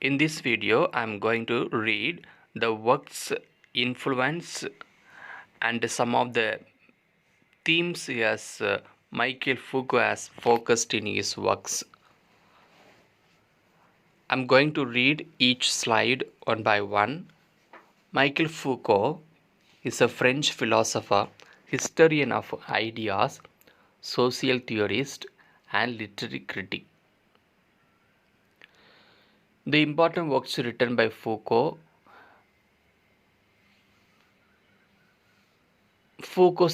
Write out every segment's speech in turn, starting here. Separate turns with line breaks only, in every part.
In this video, I'm going to read the work's influence and some of the themes as Michael Foucault has focused in his works. I'm going to read each slide one by one. Michael Foucault is a French philosopher, historian of ideas, social theorist, and literary critic. The important works written by Foucault's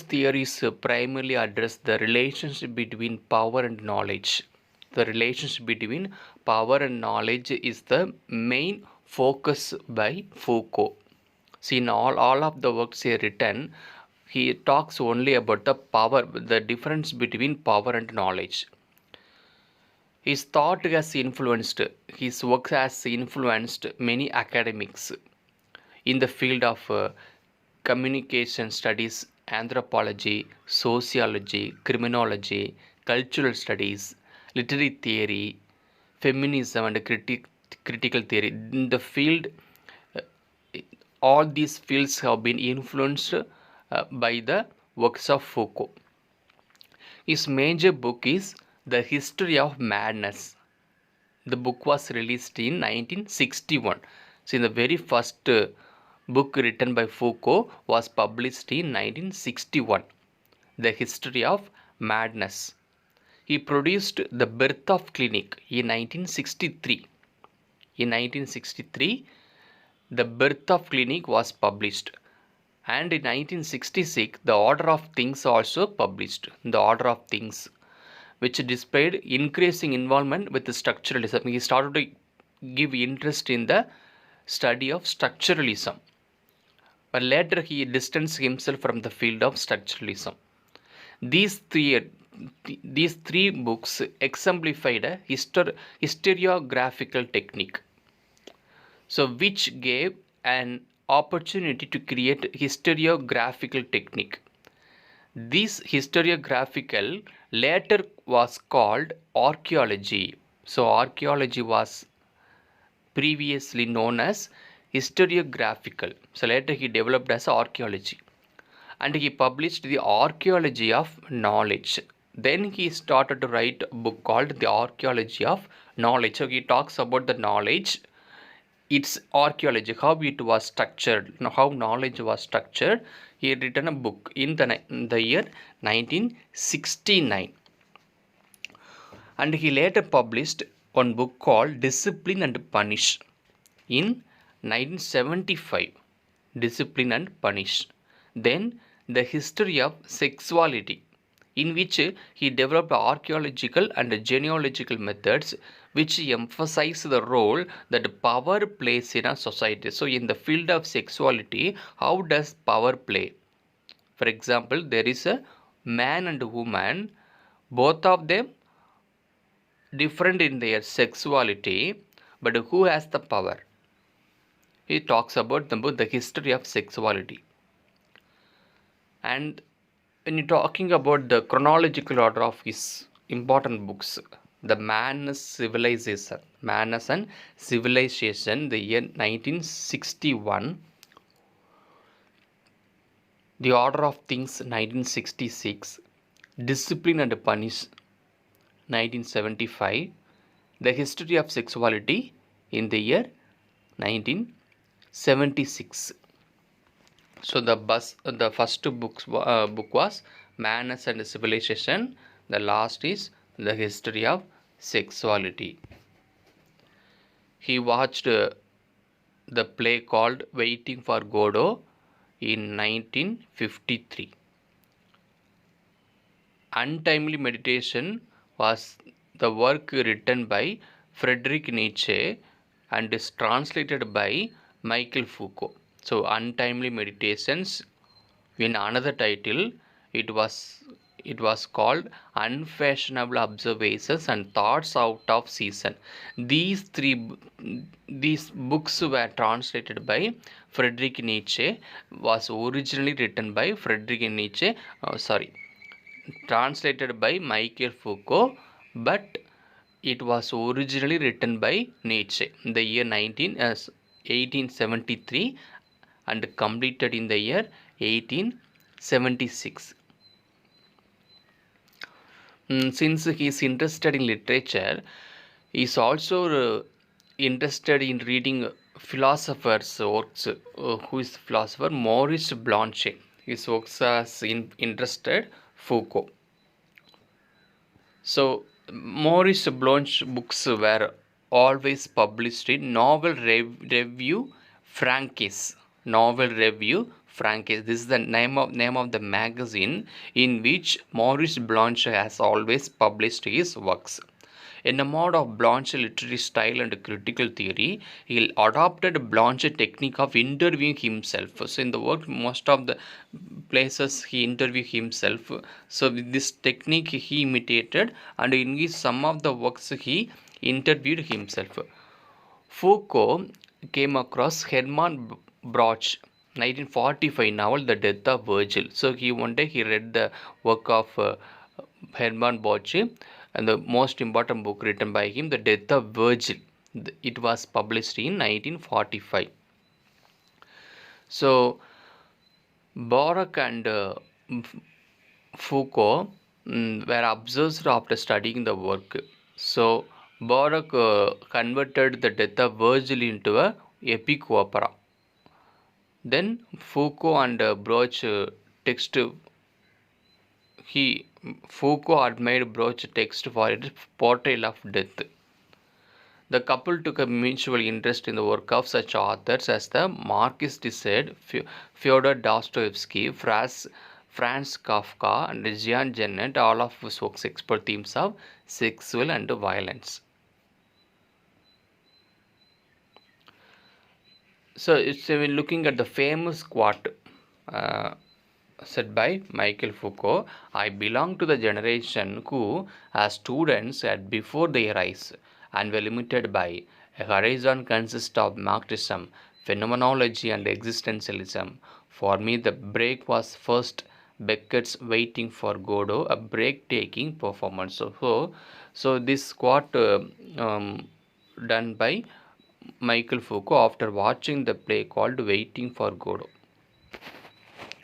theories primarily address the relationship between power and knowledge. The relationship between power and knowledge is the main focus by Foucault. See, in all of the works he written, he talks only about the power, the difference between power and knowledge. His thought has influenced, his work has influenced many academics in the field of communication studies, anthropology, sociology, criminology, cultural studies, literary theory, feminism, and critical theory. In the field, uh, all these fields have been influenced by the works of Foucault. His major book is The History of Madness. The book was released in 1961. So, the very first book written by Foucault was published in 1961. The History of Madness. He produced The Birth of Clinic in 1963. In 1963, The Birth of Clinic was published. And in 1966, The Order of Things also published. The Order of Things, which displayed increasing involvement with the structuralism. He started to give interest in the study of structuralism. But later he distanced himself from the field of structuralism. These three books exemplified a historiographical technique, so which gave an opportunity to create historiographical technique. This historiographical later was called archaeology. So archaeology was previously known as historiographical. So later he developed as archaeology. And he published the Archaeology of Knowledge. Then he started to write a book called The Archaeology of Knowledge. So he talks about the knowledge, its archaeology, how it was structured, how knowledge was structured. He had written a book in the year 1969. And he later published one book called Discipline and Punish in 1975. Discipline and Punish. Then The History of Sexuality, in which he developed archaeological and genealogical methods which emphasize the role that power plays in a society. So in the field of sexuality, how does power play? For example, there is a man and woman, both of them different in their sexuality, but who has the power? He talks about the history of sexuality. And when you're talking about the chronological order of his important books, The Manners and Civilization, the year 1961, The Order of Things, 1966, Discipline and Punish, 1975, The History of Sexuality in the year 1976. So the first book was Manners and Civilization. The last is The History of Sexuality. He watched the play called Waiting for Godot in 1953. Untimely Meditation was the work written by Friedrich Nietzsche and is translated by Michael Foucault. So Untimely Meditations, in another title, it was called Unfashionable Observations and Thoughts Out of Season. These books were translated by Friedrich Nietzsche, was originally written by translated by Michael Foucault, but It was originally written by Nietzsche in the year 1873 and completed in the year 1876. Since he is interested in literature, he is also interested in reading philosophers' works. Who is the philosopher? Maurice Blanche. His works has interested Foucault. So, Maurice Blanche books were always published in Revue Francaise. Novel Revue Francaise. This is the name of the magazine in which Maurice Blanche has always published his works. In a mode of Blanche literary style and critical theory, he adopted Blanche technique of interviewing himself. So in the work, most of the places he interviewed himself. So with this technique he imitated, and in his some of the works he interviewed himself. Foucault came across Hermann Broch 1945 novel The Death of Virgil. So he one day he read the work of Hermann Broch, and the most important book written by him, The Death of Virgil. It was published in 1945. So Barak and Foucault were observed after studying the work. So Barak converted The Death of Virgil into a epic opera. Then Foucault and Broch text Foucault admired Broch text for its portrayal of death. The couple took a mutual interest in the work of such authors as the Marquis de Sade, Fyodor Dostoevsky, Franz Kafka, and Jean Genet, all of whose works explore themes of sexual and violence. So it's looking at the famous quote said by Michel Foucault, I belong to the generation who, as students, had before their eyes and were limited by a horizon consist of Marxism, phenomenology, and existentialism. For me, the break was first Beckett's Waiting for Godot, a breathtaking performance. So this quote done by Michel Foucault after watching the play called Waiting for Godot.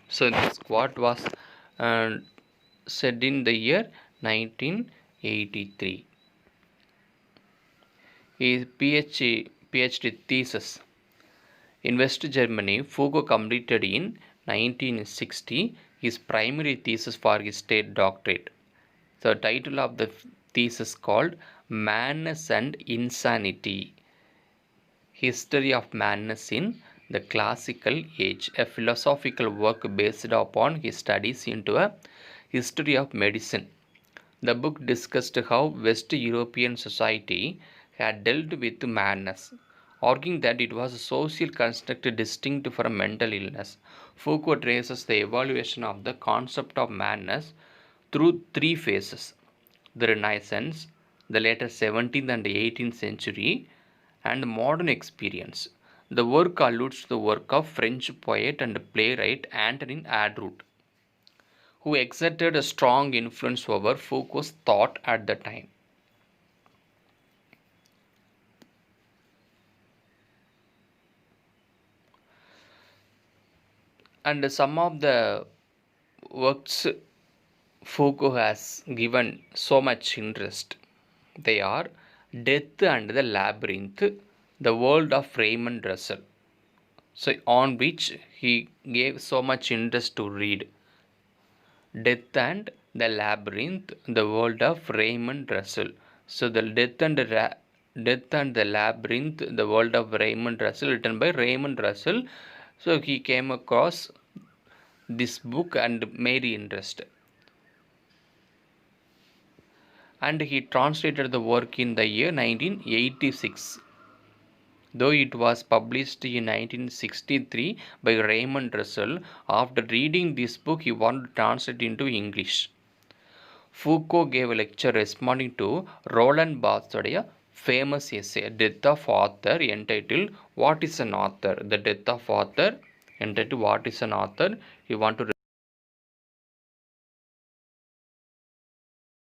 So this quote was said in the year 1983. His PhD thesis in West Germany, Foucault completed in 1960 his primary thesis for his state doctorate. The title of the thesis called Madness and Insanity, History of Madness in the Classical Age, a philosophical work based upon his studies into a history of medicine. The book discussed how West European society had dealt with madness, arguing that it was a social construct distinct from mental illness. Foucault traces the evaluation of the concept of madness through three phases: the Renaissance, the later 17th and 18th century, and modern experience. The work alludes to the work of French poet and playwright Antonin Artaud, who exerted a strong influence over Foucault's thought at the time. And some of the works Foucault has given so much interest. They are Death and the Labyrinth, the world of Raymond Russell. So on which he gave so much interest to read. Death and the Labyrinth, the world of Raymond Russell. So the Death and the Labyrinth, the world of Raymond Russell, written by Raymond Russell. So he came across this book and made interest. And he translated the work in the year 1986. Though it was published in 1963 by Raymond Russell, after reading this book he wanted to translate it into English. Foucault gave a lecture responding to Roland Barthes's famous essay, Death of Author, entitled What is an Author? The Death of Author, entitled What is an Author? He wanted to